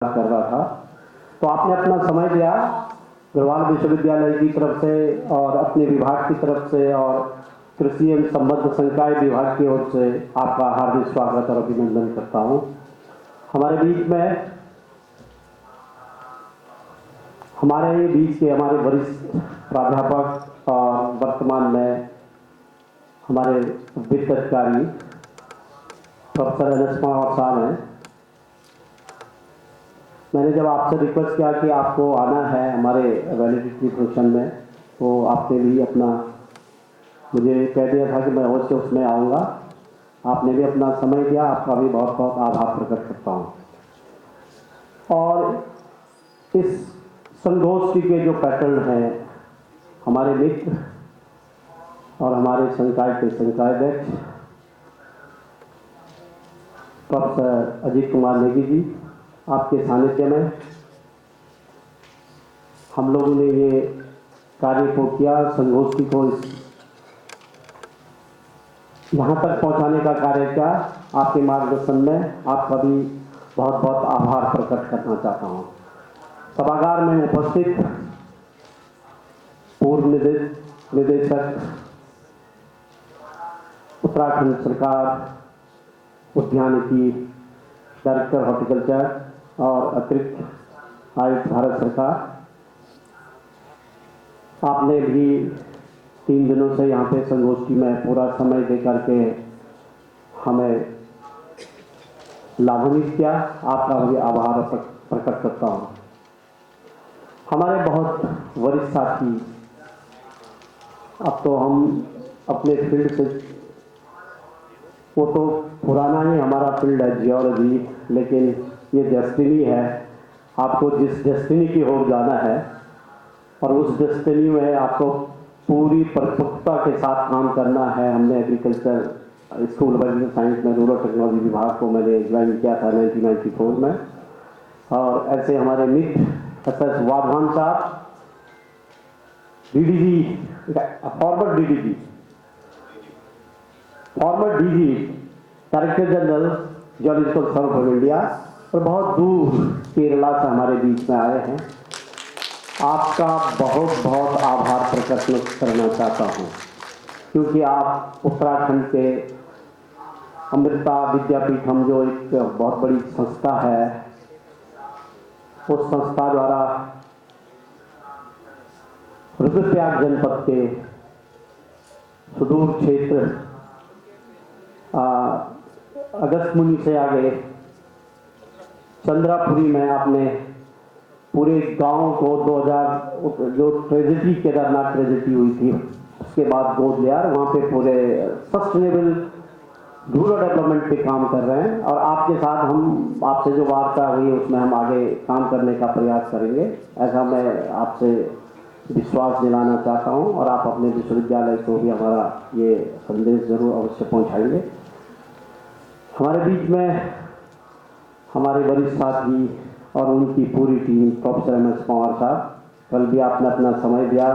कर रहा था, तो आपने अपना समय दिया गढ़वाल विश्वविद्यालय की तरफ से और अपने विभाग की तरफ से और कृषि एवं संबद्ध संकाय विभाग की ओर से आपका हार्दिक स्वागत और अभिनंदन करता हूं। हमारे बीच के हमारे वरिष्ठ प्राध्यापक और वर्तमान में हमारे वित्त अधिकारी प्रोफेसर एन एस पवार साहब हैं। मैंने जब आपसे रिक्वेस्ट किया कि आपको आना है हमारे वैलिडिटी फंक्शन में, तो आपने भी अपना मुझे कह दिया था कि मैं अवश्य उसमें आऊँगा। आपने भी अपना समय दिया, आपका भी बहुत बहुत आभार प्रकट करता हूँ। और इस संगोष्ठी के जो पैटर्न हैं, हमारे मित्र और हमारे संकाय के संकायाध्यक्ष प्रोफेसर अजीत कुमार नेगी जी, आपके सानिध्य में हम लोगों ने ये कार्य को किया, संगोष्ठी को यहाँ तक पहुँचाने का कार्य किया। आपके मार्गदर्शन में आपका भी बहुत बहुत आभार प्रकट करना चाहता हूँ। सभागार में उपस्थित पूर्व निदेशक उत्तराखंड सरकार उद्यानिकी डायरेक्टर हॉर्टिकल्चर और अतिरिक्त आयुक्त भारत सरकार, आपने भी 3 दिनों से यहाँ पे संगोष्ठी में पूरा समय दे करके हमें लाभान्वित किया। आपका भी आभार प्रकट करता हूँ। हमारे बहुत वरिष्ठ साथी, अब तो हम अपने फील्ड से, वो तो पुराना ही हमारा फील्ड है जियोलॉजी, लेकिन ये डेस्टिनी है। आपको जिस डेस्टिनी की ओर जाना है और उस डेस्टिनी में आपको पूरी परिपक्वता के साथ काम करना है। हमने agriculture school of agriculture science में रूरल टेक्नोलॉजी विभाग को मैंने ज्वाइन किया था 1994 में। और ऐसे हमारे मित्र एस वाधवान साहब, former DG director general geological survey of India, और बहुत दूर केरला से हमारे बीच में आए हैं। आपका बहुत बहुत आभार प्रकट करना चाहता हूँ, क्योंकि आप उत्तराखंड के अमृता विद्यापीठम जो एक बहुत बड़ी संस्था है, उस संस्था द्वारा रुद्रप्रयाग जनपद के सुदूर क्षेत्र अगस्त्यमुनि से आगे चंद्रापुरी में आपने पूरे गांव को 2000 जो ट्रेजेडी केदारनाथ ट्रेजेडी हुई थी उसके बाद गोद लिया, वहाँ पे पूरे सस्टेनेबल रूरल डेवलपमेंट पे काम कर रहे हैं। और आपके साथ हम आपसे जो वार्ता हुई उसमें हम आगे काम करने का प्रयास करेंगे, ऐसा मैं आपसे विश्वास दिलाना चाहता हूँ। और आप अपने विश्वविद्यालय को भी हमारा ये संदेश जरूर अवश्य पहुँचाएंगे। हमारे बीच में हमारे वरिष्ठ साथी और उनकी पूरी team, professor M S Pawar sahab, कल भी आपने अपना समय दिया,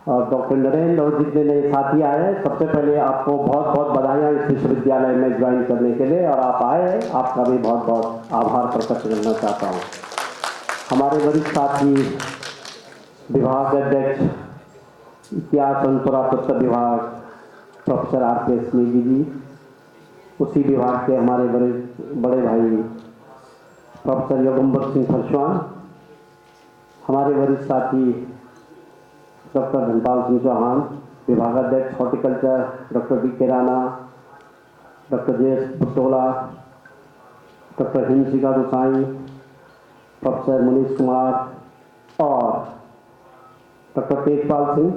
और डॉक्टर नरेंद्र और जितने नए साथी आए, सबसे पहले आपको बहुत बहुत बधाइयाँ इस विश्वविद्यालय में ज्वाइन करने के लिए। और आप आए, आपका भी बहुत बहुत आभार प्रकट करना चाहता हूँ। हमारे वरिष्ठ साथी विभाग अध्यक्ष इतिहास एवं पुरातत्व विभाग प्रोफेसर RK नेगी जी, उसी विभाग के हमारे बड़े भाई प्रोफेसर योगेंद्र सिंह फरसवान, हमारे वरिष्ठ साथी डॉक्टर धनपाल सिंह चौहान, विभागाध्यक्ष horticulture doctor DK Rana, doctor JS Butola, doctor Himshikha Gosai, professor Manish Kumar और डॉक्टर तेजपाल सिंह,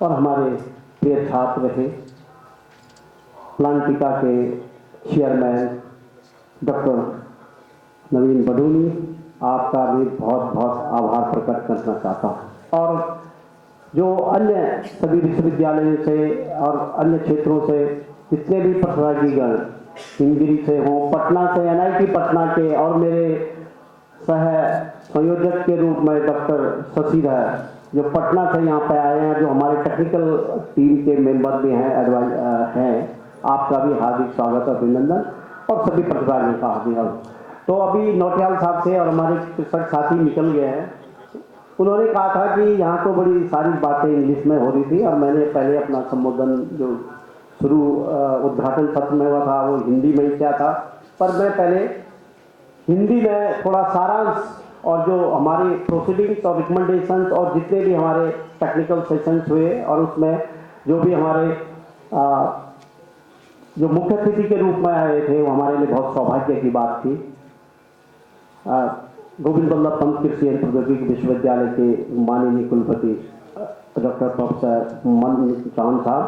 और हमारे प्रिय छात्र रहे प्लांटिका के चेयरमैन डॉक्टर नवीन बडूनी, आपका भी बहुत बहुत आभार प्रकट करना चाहता हूँ। और जो अन्य सभी विश्वविद्यालयों से और अन्य क्षेत्रों से जितने भी प्रतिभागीगण हिंदगिरी से हों, पटना से NIT पटना के, और मेरे सह संयोजक के रूप में डॉक्टर शशिधर जो पटना से यहाँ पे आए हैं, जो हमारे टेक्निकल टीम के मेंबर भी हैं, आपका भी हार्दिक स्वागत और अभिनंदन, और सभी प्रतिभागियों का हार्दिक। तो तो अभी नौटियाल साहब से और हमारे कृषक साथी निकल गए हैं। उन्होंने कहा था कि यहाँ तो बड़ी सारी बातें इंग्लिश में हो रही थी और मैंने पहले अपना संबोधन जो शुरू उद्घाटन सत्र में हुआ था वो हिंदी में ही किया था, पर मैं पहले हिंदी में थोड़ा सारांश और जो हमारे प्रोसीडिंग्स और रिकमेंडेशंस और जितने भी हमारे टेक्निकल सेशंस हुए और उसमें जो भी हमारे जो मुख्य अतिथि के रूप में आए थे वो हमारे लिए बहुत सौभाग्य की बात थी। गोविंद बल्लभ पंत कृषि एवं प्रौद्योगिकी विश्वविद्यालय के माननीय कुलपति डॉक्टर प्रोफेसर मन चौहान साहब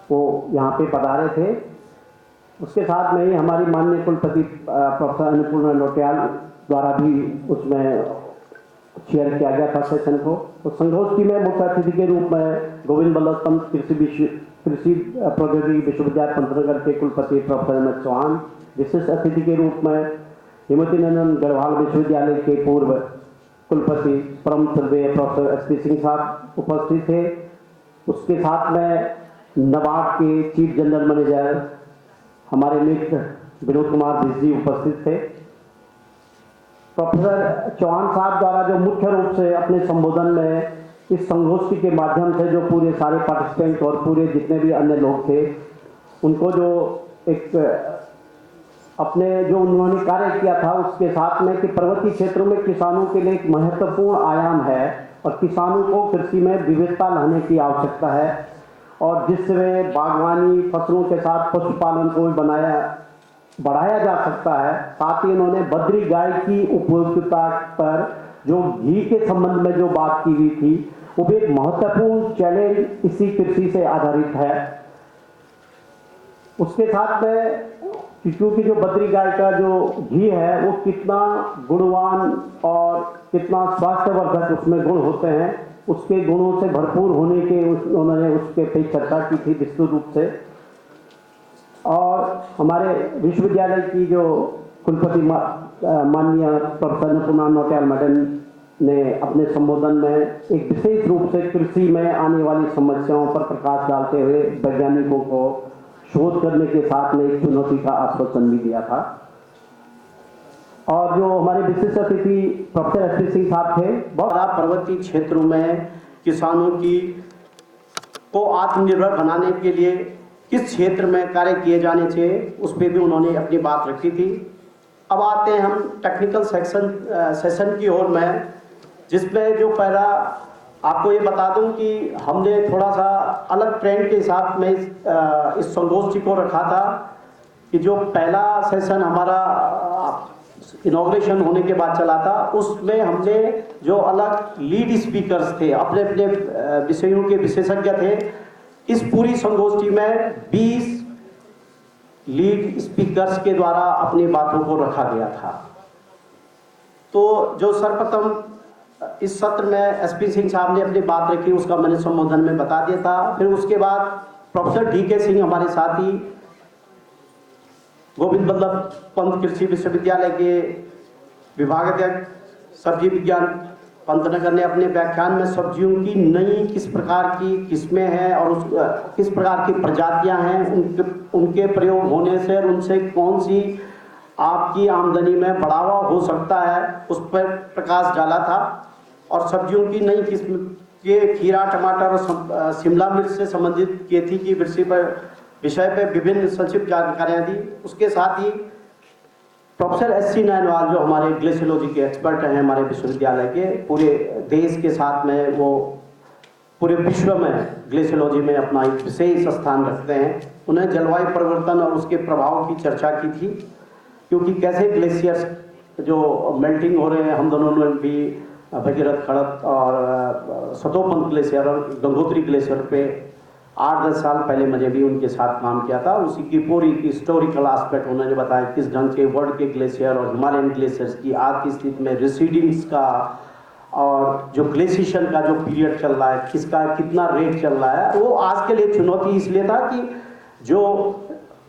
वो यहाँ पे पधारे थे। उसके साथ में ही हमारी माननीय कुलपति प्रोफेसर अन्नपूर्णा नौटियाल द्वारा भी उसमें चेयर किया गया था सेशन को। तो संगोष्ठी में मुख्य अतिथि के रूप में गोविंद बल्लभ पंत कृषि प्रौद्योगिकी विश्वविद्यालय पंतनगर के कुलपति प्रोफेसर मन चौहान, विशिष्ट अतिथि के रूप में हेमवती नंदन गढ़वाल विश्वविद्यालय के पूर्व कुलपति परम श्रद्धेय प्रोफेसर एस पी सिंह साहब उपस्थित थे। उसके साथ में नबार्ड के चीफ जनरल मैनेजर हमारे मित्र विनोद कुमार जी उपस्थित थे। प्रोफेसर चौहान साहब द्वारा जो मुख्य रूप से अपने संबोधन में इस संगोष्ठी के माध्यम से जो पूरे सारे पार्टिसिपेंट और पूरे जितने भी अन्य लोग थे उनको जो एक अपने जो उन्होंने कार्य किया था उसके साथ में कि पर्वतीय क्षेत्रों में किसानों के लिए एक महत्वपूर्ण आयाम है और किसानों को कृषि में विविधता लाने की आवश्यकता है और जिससे बागवानी फसलों के साथ पशुपालन को भी बढ़ाया जा सकता है। साथ ही उन्होंने बद्री गाय की उपयोगिता पर जो घी के संबंध में जो बात की हुई थी वो भी एक महत्वपूर्ण चैलेंज इसी कृषि से आधारित है। उसके साथ में क्योंकि जो बद्री गाय का जो घी है वो कितना गुणवान और कितना स्वास्थ्यवर्धक उसमें गुण होते हैं, उसके गुणों से भरपूर होने के उन्होंने उसके पे चर्चा की थी विस्तृत रूप से। और हमारे विश्वविद्यालय की जो कुलपति माननीय प्रोफेसर अन्नपूर्णा नौटियाल मैडम ने अपने संबोधन में एक विशेष रूप से कृषि में आने वाली समस्याओं पर प्रकाश डालते हुए वैज्ञानिकों को शोध करने के साथ में एक चुनौती का आश्वासन भी दिया था। और जो हमारे विशिष्ट अतिथि प्रोफेसर एस पी सिंह साहब थे, बहुत पर्वतीय क्षेत्रों में किसानों की को आत्मनिर्भर बनाने के लिए किस क्षेत्र में कार्य किए जाने चाहिए उस पर भी उन्होंने अपनी बात रखी थी। अब आते हैं हम टेक्निकल सेशन की ओर में, जिसमें जो पहला आपको ये बता दूं कि हमने थोड़ा सा अलग ट्रेंड के हिसाब में इस संगोष्ठी को रखा था कि जो पहला सेशन हमारा इनॉग्रेशन होने के बाद चला था उसमें हमने जो अलग लीड स्पीकर्स थे अपने अपने विषयों के विशेषज्ञ थे, इस पूरी संगोष्ठी में 20 लीड स्पीकर्स के द्वारा अपनी बातों को रखा गया था। तो जो सर्वप्रथम इस सत्र में एस पी सिंह साहब ने अपनी बात रखी उसका मैंने संबोधन में बता दिया था। फिर उसके बाद प्रोफेसर डी.के. सिंह हमारे साथी गोविंद बल्लभ पंत कृषि विश्वविद्यालय के विभागाध्यक्ष सब्जी विज्ञान पंतनगर ने अपने व्याख्यान में सब्जियों की नई किस प्रकार की किस्में हैं और किस प्रकार की प्रजातियां हैं, उनके प्रयोग होने से उनसे कौन सी आपकी आमदनी में बढ़ावा हो सकता है उस पर प्रकाश डाला था। और सब्जियों की नई किस्म के खीरा, टमाटर और शिमला मिर्च से संबंधित खेती की विषय पर विभिन्न संक्षिप्त जानकारियाँ दी। उसके साथ ही प्रोफेसर एस.सी. नैनवाल जो हमारे ग्लेशियोलॉजी के एक्सपर्ट हैं हमारे विश्वविद्यालय के, पूरे देश के साथ में वो पूरे विश्व में ग्लेशियोलॉजी में अपना एक विशेष स्थान रखते हैं। उन्हें जलवायु परिवर्तन और उसके प्रभाव की चर्चा की थी, क्योंकि कैसे ग्लेशियर्स जो मेल्टिंग हो रहे हैं। हम दोनों ने भी भगीरथ खड़क और सतोपंत ग्लेशियर और गंगोत्री ग्लेशियर पे 8-10 साल पहले मैंने भी उनके साथ काम किया था। उसी की पूरी हिस्टोरिकल एस्पेक्ट उन्होंने बताया किस ढंग के वर्ल्ड के ग्लेशियर और हिमालयन ग्लेशियर्स की आज की स्थिति में रिसीडिंग्स का और जो ग्लेशिएशन का जो पीरियड चल रहा है किसका कितना रेट चल रहा है। वो आज के लिए चुनौती इसलिए था कि जो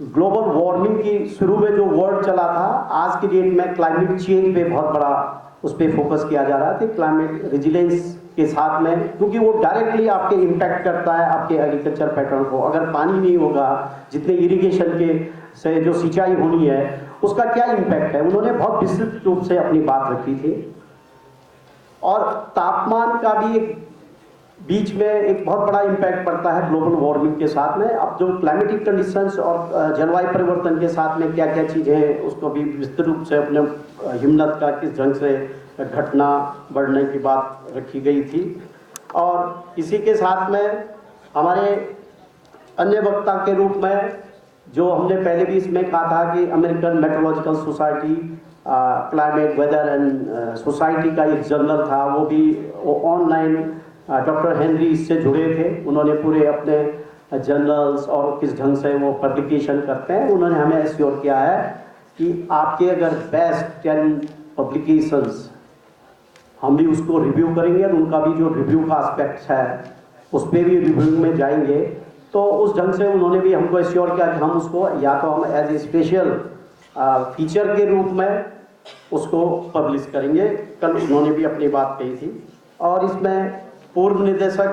ग्लोबल वार्मिंग की शुरू में जो वर्ड चला था, आज की डेट में क्लाइमेट चेंज पे बहुत बड़ा उस पर फोकस किया जा रहा था, क्लाइमेट रेजिलेंस के साथ में, क्योंकि वो डायरेक्टली आपके इम्पैक्ट करता है आपके एग्रीकल्चर पैटर्न को। अगर पानी नहीं होगा, जितने इरिगेशन के से जो सिंचाई होनी है उसका क्या इम्पैक्ट है, उन्होंने बहुत विस्तृत रूप से अपनी बात रखी थी। और तापमान का भी एक बीच में एक बहुत बड़ा इम्पैक्ट पड़ता है ग्लोबल वार्मिंग के साथ में। अब जो क्लाइमेटिक कंडीशंस और जलवायु परिवर्तन के साथ में क्या क्या चीज़ें हैं उसको भी विस्तृत रूप से अपने हिम्मत का किस ढंग से घटना बढ़ने की बात रखी गई थी। और इसी के साथ में हमारे अन्य वक्ता के रूप में जो हमने पहले भी इसमें कहा था कि American meteorological society climate weather and society का एक जर्नल था, वो भी ऑनलाइन डॉक्टर हेनरी इससे जुड़े थे। उन्होंने पूरे अपने जर्नल्स और किस ढंग से वो पब्लिकेशन करते हैं, उन्होंने हमें एश्योर किया है कि आपके अगर बेस्ट 10 पब्लिकेशंस हम भी उसको रिव्यू करेंगे और उनका भी जो रिव्यू का एस्पेक्ट है उस पर भी रिव्यू में जाएंगे। तो उस ढंग से उन्होंने भी हमको एश्योर किया कि हम उसको या तो हम एज ए स्पेशल फीचर के रूप में उसको पब्लिश करेंगे। कल उन्होंने भी अपनी बात कही थी। और इसमें पूर्व निदेशक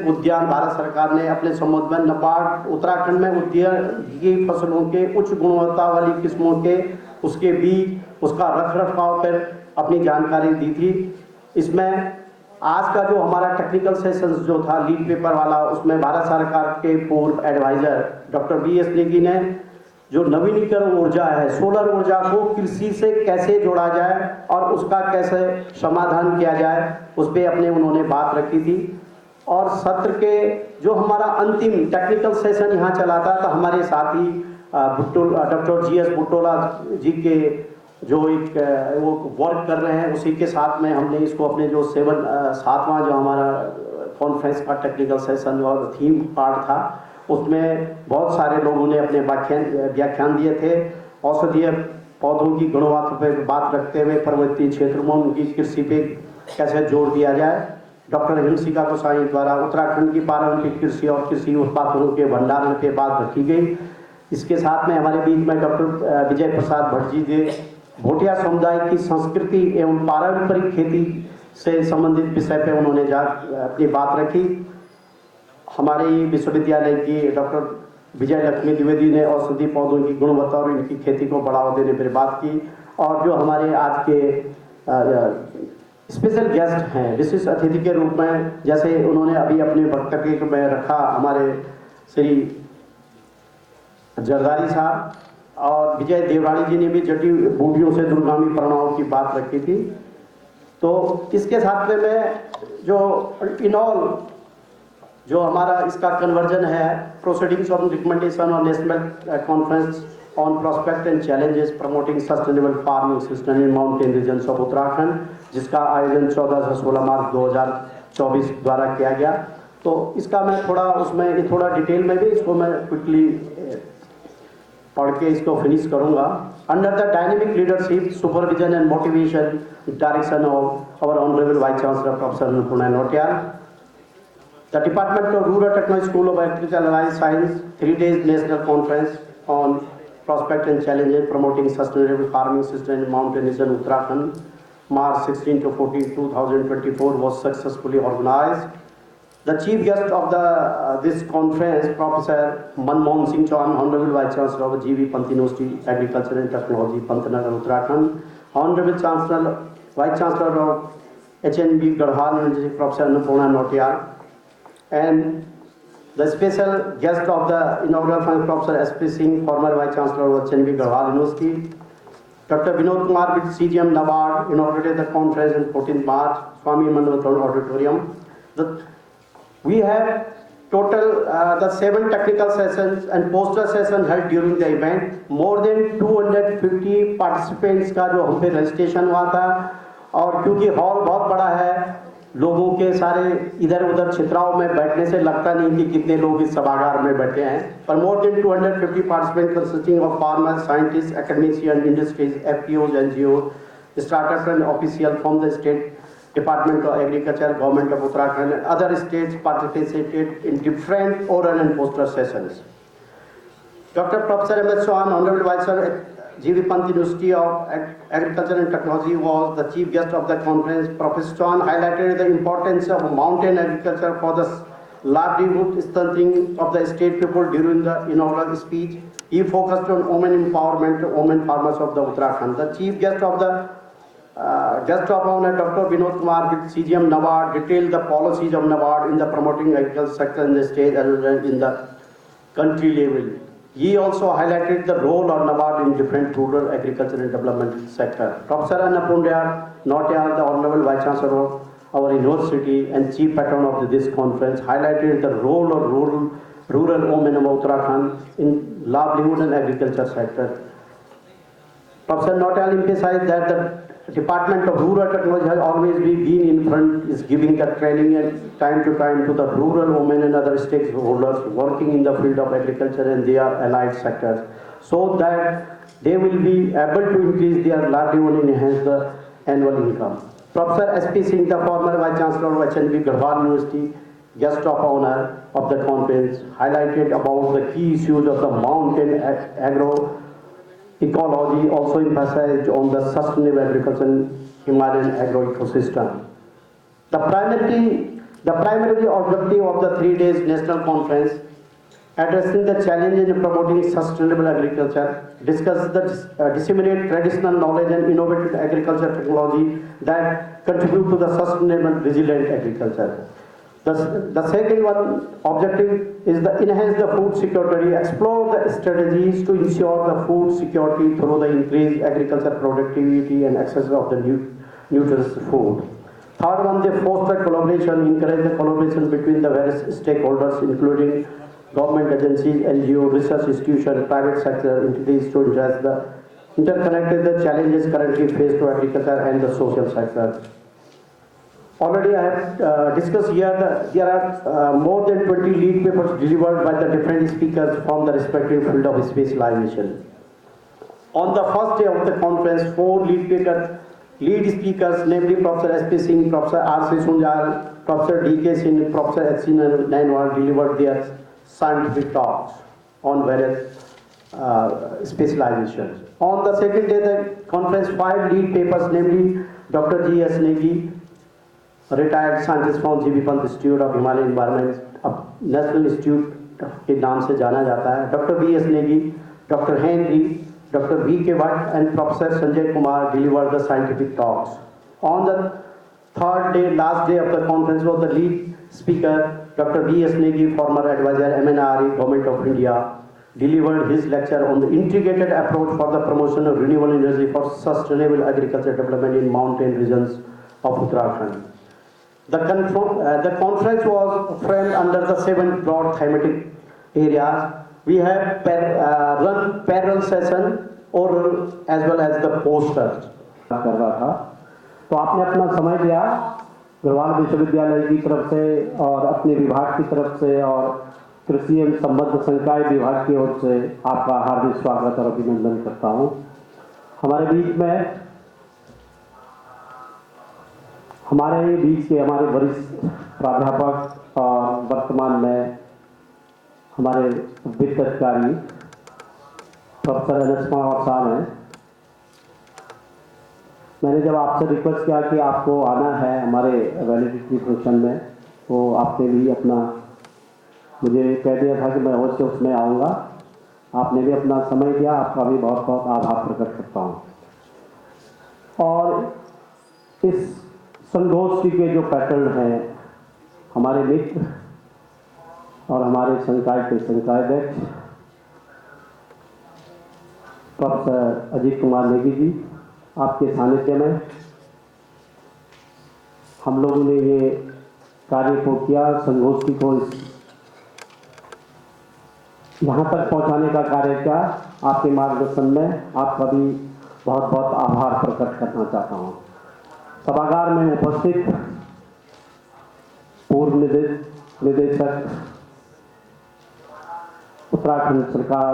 उद्यान भारत सरकार ने अपने संबोधन में नाबार्ड उत्तराखंड में उद्यान की फसलों के उच्च गुणवत्ता वाली किस्मों के उसके बीज उसका रखरखाव पर अपनी जानकारी दी थी। इसमें आज का जो हमारा टेक्निकल सेशन जो था लीड पेपर वाला, उसमें भारत सरकार के पूर्व एडवाइजर डॉक्टर BS नेगी ने जो नवीनीकरण ऊर्जा है, सोलर ऊर्जा को कृषि से कैसे जोड़ा जाए और उसका कैसे समाधान किया जाए, उस पर अपने उन्होंने बात रखी थी। और सत्र के जो हमारा अंतिम टेक्निकल सेशन यहाँ चला था, तो हमारे साथी डॉक्टर GS बुटोला जी के जो एक वो वर्क कर रहे हैं, उसी के साथ में हमने इसको अपने जो 7वां जो हमारा कॉन्फ्रेंस का टेक्निकल सेशन और थीम पार्ट था, उसमें बहुत सारे लोगों ने अपने व्याख्यान दिए थे। औषधीय पौधों की गुणवत्ता पर बात रखते हुए पर्वतीय क्षेत्रों में उनकी कृषि पे कैसे जोर दिया जाए। डॉक्टर हिमशिखा गोसाई द्वारा उत्तराखंड की पारंपरिक कृषि और कृषि उत्पादों के भंडारण पे बात रखी गई। इसके साथ में हमारे बीच में डॉक्टर विजय प्रसाद भट्ट जी ने भोटिया समुदाय की संस्कृति एवं पारंपरिक खेती से संबंधित विषय पे उन्होंने अपनी बात रखी। हमारे विश्वविद्यालय की डॉक्टर विजय लक्ष्मी द्विवेदी ने औषधि पौधों की गुणवत्ता और इनकी खेती को बढ़ावा देने पर बात की। और जो हमारे आज के स्पेशल गेस्ट हैं विशिष्ट अतिथि के रूप में, जैसे उन्होंने अभी अपने वक्तव्य में रखा हमारे श्री जरदारी साहब, और विजय देवरानी जी ने भी जटी बूटियों से दूरगामी परिणामों की बात रखी थी। तो इसके साथ में जो इनऑल जो हमारा इसका कन्वर्जन है proceedings of recommendation on national conference on prospect and challenges promoting sustainable farming system in mountain regions of Uttarakhand, जिसका आयोजन 14 से 16 मार्च 2024 द्वारा किया गया। तो इसका मैं थोड़ा डिटेल में भी इसको मैं क्विकली पढ़ के इसको फिनिश करूंगा। Under the dynamic leadership supervision and motivation direction of our honourable vice chancellor professor Annapurna Nautiyal, the Department of Rural Technology School of Agricultural and Allied Science 3 days national conference on prospect and challenges promoting sustainable farming system in mountain region Uttarakhand, March 16 to 14, 2024 was successfully organized. The chief guest of this conference, Professor Manmohan Singh Chauhan, Honorable Vice Chancellor of GV Pant University, Agriculture and Technology, Pantnagar, Uttarakhand, Honorable Chancellor, Vice Chancellor of HNB Garhwal University, Professor Annapurna Nautiyal, and the special guest of the inaugural function, Professor S.P. Singh, former Vice Chancellor of HNB Garhwal University, Dr. Vinod Kumar with CGM NABARD, inaugurated the conference on 14th March, Swami Manavathon Auditorium. We have total the 7 technical sessions and poster session held during the event. More than 250 participants का जो हम पे registration हुआ था, और क्योंकि hall बहुत बड़ा है, लोगों के सारे इधर उधर छित्राओं में बैठने से लगता नहीं कि कितने लोग इस सभागार में बैठे हैं, पर more than 250 participant consisting of farmers, scientist, academician, industries, FPOs, NGOs, startup and official from the state Department of Agriculture, Government of Uttarakhand, and other states participated in different oral and poster sessions. Dr. Professor M.S. Chauhan, Honorable Vice Chancellor, GV Pant University of Agriculture and Technology, was the chief guest of the conference. Professor Chauhan highlighted the importance of mountain agriculture for the livelihood strengthening of the state people during the inaugural speech. He focused on women empowerment, women farmers of the Uttarakhand. The chief guest of honor, Dr. Vinod Kumar with CGM NABARD, detailed the policies of NABARD in the promoting agriculture sector in the state as well as in the country level. He also highlighted the role of NABARD in different rural agriculture and development sector. Professor Annapurna Nautiyal, the Honorable Vice Chancellor of our university and chief patron of this conference, highlighted the role of rural women of Uttarakhand in livelihood and agriculture sector. Professor Nautiyal emphasized that the Department of Rural Technology has always been in front, is giving the training and time to time to the rural women and other stakeholders working in the field of agriculture and their allied sectors, so that they will be able to increase their livelihood and enhance the annual income. Professor S.P. Singh, the former Vice Chancellor of HNB Garhwal University, guest of honor of the conference, highlighted about the key issues of the mountain agroecology, also emphasized on the sustainable agriculture and Himalayan agro-ecosystem. The primary objective of the 3 days national conference, addressing the challenge in promoting sustainable agriculture, discuss the disseminate traditional knowledge and innovative agriculture technology that contribute to the sustainable resilient agriculture. The second one objective is the enhance the food security, explore the strategies to ensure the food security through the increased agriculture productivity and access of the nutritious food. Third one, they foster collaboration, encourage the collaboration between the various stakeholders, including government agencies, NGO, research institutions, private sector entities, to address the interconnected the challenges currently faced to agriculture and the social sector. Already I have discussed here that there are more than 20 lead papers delivered by the different speakers from the respective field of specialization. On the first day of the conference, 4 lead speakers, namely Professor S.P. Singh, Professor R.C. Sunjal, Professor D.K. Singh, Professor H.C. Nainwal delivered their scientific talks on various specializations. On the second day of the conference, 5 lead papers, namely Dr. G.S. Negi, retired scientist from GB Pant Institute of Himalayan Environment, अब National Institute के नाम से जाना जाता है, doctor B S Negi, doctor Henry, doctor V K Bhatt and professor Sanjay Kumar deliver the scientific talks. On the third day, last day of the conference, was the lead speaker doctor B S Negi, former adviser MNRE government of India, delivered his lecture on the integrated approach for the promotion of renewable energy for sustainable agriculture development in mountain regions of Uttarakhand. The conference was framed under the 7 broad thematic areas. We have run parallel session, oral as well as the posters. कर रहा था, तो आपने अपना समय दिया गढ़वाल विश्वविद्यालय की तरफ से और अपने विभाग की तरफ से और कृषि एवं संबद्ध संकाय विभाग की ओर से आपका हार्दिक स्वागत और अभिनंदन करता हूँ. हमारे बीच के हमारे वरिष्ठ प्राध्यापक और वर्तमान में हमारे वित्त अधिकारी प्रोफेसर NS कुमार साहब हैं. मैंने जब आपसे रिक्वेस्ट किया कि आपको आना है हमारे वैलिडिटी फंक्शन में, तो आपने भी अपना मुझे कह दिया था कि मैं अवश्य उसमें आऊँगा. आपने भी अपना समय दिया, आपका भी बहुत बहुत आभार प्रकट करता हूँ. और इस संगोष्ठी के जो पैटर्न हैं, हमारे मित्र और हमारे संकाय के संकायाध्यक्ष प्रोफेसर अजीत कुमार नेगी जी, आपके सानिध्य में हम लोगों ने ये कार्य को किया, संगोष्ठी को यहाँ तक पहुँचाने का कार्य किया. आपके मार्गदर्शन में आपका भी बहुत बहुत आभार प्रकट करना चाहता हूँ. सभागार में उपस्थित पूर्व निदेशक उत्तराखंड सरकार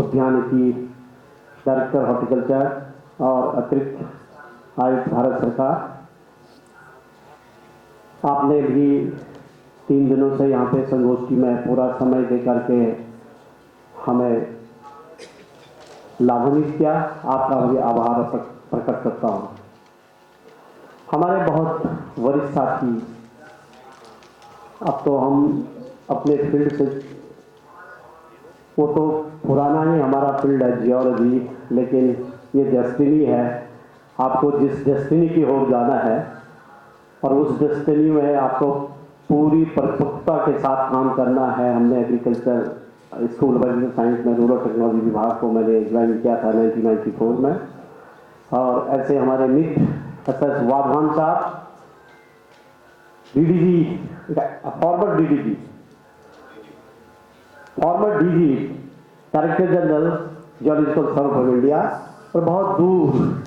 उद्यानिकी, डायरेक्टर हॉर्टिकल्चर और अतिरिक्त आयुक्त भारत सरकार, आपने भी 3 दिनों से यहाँ पे संगोष्ठी में पूरा समय दे करके हमें लाभान्वित किया. आपका भी आभार प्रकट करता हूँ. हमारे बहुत वरिष्ठ साथी, अब तो हम अपने फील्ड से वो तो पुराना ही हमारा फील्ड है जियोलॉजी, लेकिन ये डेस्टिनी है, आपको जिस डेस्टिनी की ओर जाना है और उस डेस्टिनी में आपको पूरी परिपक्वता के साथ काम करना है। हमने agriculture school of agriculture science में रूरल टेक्नोलॉजी विभाग को मैंने ज्वाइन किया था 1994 में, और ऐसे हमारे मित्र SS वाधवान साहब, DDG, farmer DDG, farmer DG, director general geological survey of India, और बहुत दूर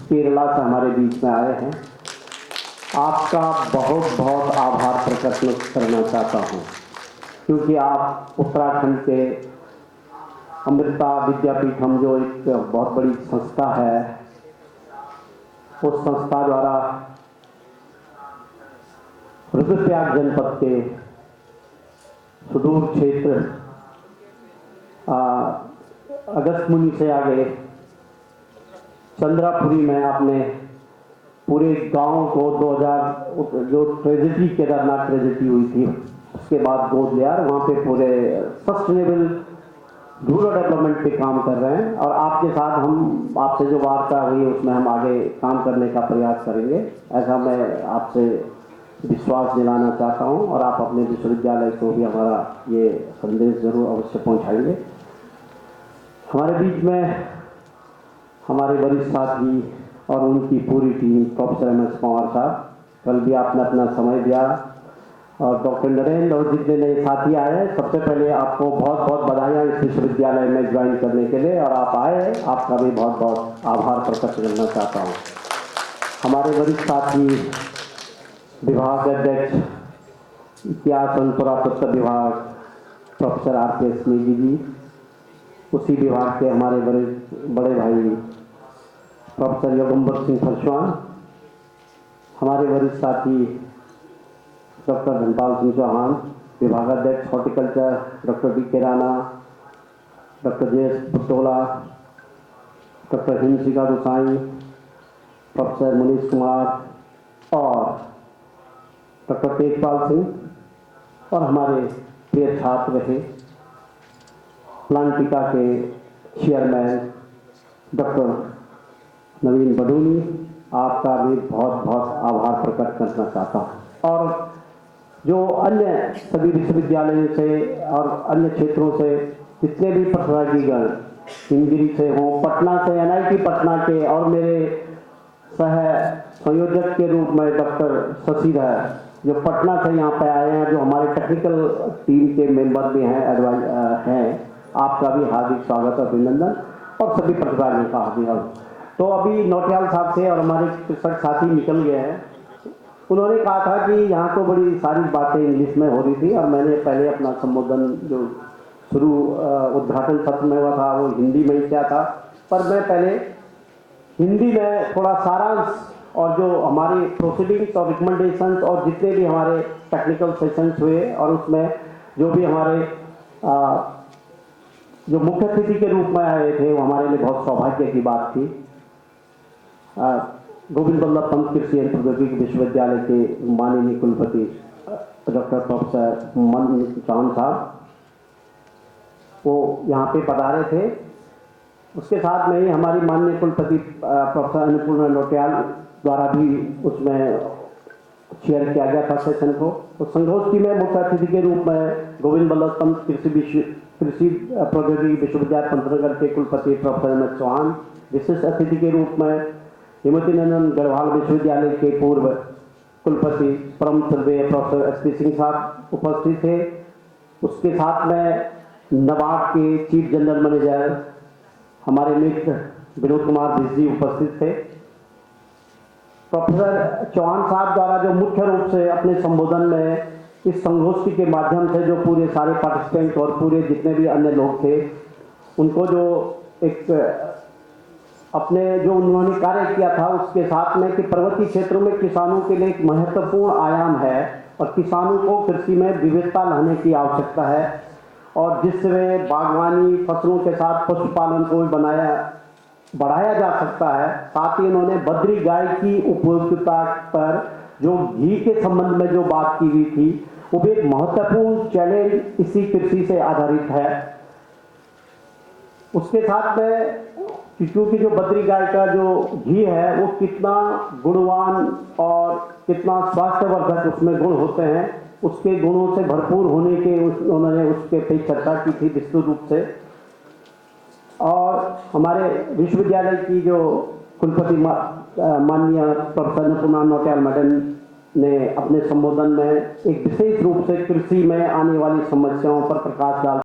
केरला से हमारे बीच में आए हैं। आपका बहुत बहुत आभार प्रकट करना चाहता हूँ, क्योंकि आप उत्तराखंड के अमृता विद्यापीठम, जो एक बहुत बड़ी संस्था है, उस संस्था द्वारा रुद्रप्रयाग जनपद के सुदूर क्षेत्र अगस्त्यमुनि से आगे चंद्रापुरी में आपने पूरे गांव को 2000 जो ट्रेजेडी केदारनाथ ट्रेजेडी हुई थी उसके बाद गोद लिया, वहाँ पे पूरे सस्टेनेबल रूरल डेवलपमेंट पे काम कर रहे हैं। और आपके साथ हम आपसे जो वार्ता हुई उसमें हम आगे काम करने का प्रयास करेंगे, ऐसा मैं आपसे विश्वास दिलाना चाहता हूँ। और आप अपने विश्वविद्यालय को भी हमारा ये संदेश जरूर अवश्य पहुँचाएंगे। हमारे बीच में हमारे वरिष्ठ साथी और उनकी पूरी टीम, प्रोफेसर MS पंवार साहब, कल भी आपने अपना समय दिया, और डॉक्टर नरेंद्र और जितने नए साथी आए हैं, सबसे पहले आपको बहुत बहुत बधाइयाँ इस विश्वविद्यालय में ज्वाइन करने के लिए, और आप आए, आपका भी बहुत बहुत आभार प्रकट करना चाहता हूँ। हमारे वरिष्ठ साथी विभाग अध्यक्ष इतिहास एवं पुरातत्व विभाग प्रोफेसर RPS नेगी जी, उसी विभाग के हमारे बड़े भाई प्रोफेसर योगंबर सिंह फरसवान, हमारे वरिष्ठ साथी डॉक्टर धनपाल सिंह चौहान, विभागाध्यक्ष horticulture doctor DK Rana, doctor JS Butola, doctor Himshikha Gosai, professor Manish Kumar और डॉक्टर तेजपाल सिंह, और हमारे प्रिय छात्र रहे प्लांटिका के चेयरमैन डॉक्टर नवीन बडूनी, आपका भी बहुत बहुत आभार प्रकट करना चाहता हूँ। और जो अन्य सभी विश्वविद्यालयों से और अन्य क्षेत्रों से जितने भी प्रतिभागीगण हिमगिरी से हों, पटना से NIT पटना के, और मेरे सह संयोजक के रूप में डॉक्टर शशिधर जो पटना से यहाँ पे आए हैं, जो हमारे टेक्निकल टीम के मेंबर भी हैं, आपका भी हार्दिक स्वागत और अभिनंदन, और सभी प्रतिभागियों का हार्दिक। तो अभी नौटियाल साहब से और हमारे कृषक साथी निकल गए हैं, उन्होंने कहा था कि यहाँ तो बड़ी सारी बातें इंग्लिश में हो रही थी, और मैंने पहले अपना संबोधन जो शुरू उद्घाटन सत्र में हुआ था वो हिंदी में ही किया था, पर मैं पहले हिंदी में थोड़ा सारांश और जो हमारी प्रोसीडिंग्स और रिकमेंडेशंस और जितने भी हमारे टेक्निकल सेशंस हुए, और उसमें जो भी हमारे जो मुख्य अतिथि के रूप में आए थे, वो हमारे लिए बहुत सौभाग्य की बात थी। गोविंद बल्लभ पंत कृषि एवं प्रौद्योगिकी विश्वविद्यालय के माननीय कुलपति डॉक्टर प्रोफेसर मन चौहान साहब, वो यहाँ पे पधारे थे। उसके साथ में ही हमारी माननीय कुलपति प्रोफेसर अन्नपूर्णा नौटियाल द्वारा भी उसमें शेयर किया गया था सेशन को। तो संगोष्ठी में मुख्य अतिथि के रूप में गोविंद बल्लभ पंत कृषि प्रौद्योगिकी विश्वविद्यालय पंतनगर के कुलपति प्रोफेसर MS चौहान, विशिष्ट अतिथि के रूप में हिमवती नंदन गढ़वाल विश्वविद्यालय के पूर्व कुलपति परम श्रद्धेय प्रोफेसर SP सिंह साहब उपस्थित थे। उसके साथ में नबार्ड के चीफ जनरल मैनेजर हमारे मित्र विनोद कुमार जी उपस्थित थे। प्रोफेसर चौहान साहब द्वारा जो मुख्य रूप से अपने संबोधन में इस संगोष्ठी के माध्यम से जो पूरे सारे पार्टिसिपेंट और पूरे जितने भी अन्य लोग थे, उनको जो एक अपने जो उन्होंने कार्य किया था उसके साथ में कि पर्वतीय क्षेत्रों में किसानों के लिए एक महत्वपूर्ण आयाम है, और किसानों को कृषि में विविधता लाने की आवश्यकता है, और जिससे बागवानी फसलों के साथ पशुपालन को भी बढ़ाया जा सकता है। साथ ही उन्होंने बद्री गाय की उपयोगिता पर जो घी के संबंध में जो बात की हुई थी, वो भी एक महत्वपूर्ण चैलेंज इसी कृषि से आधारित है। उसके साथ में क्योंकि जो बद्री गाय का जो घी है वो कितना गुणवान और कितना स्वास्थ्यवर्धक उसमें गुण होते हैं, उसके गुणों से भरपूर होने के उन्होंने उसके पे चर्चा की थी विस्तृत रूप से। और हमारे विश्वविद्यालय की जो कुलपति माननीय प्रोफेसर अन्नपूर्णा नौटियाल मैडम ने अपने संबोधन में एक विशेष रूप से कृषि में आने वाली समस्याओं पर प्रकाश डाल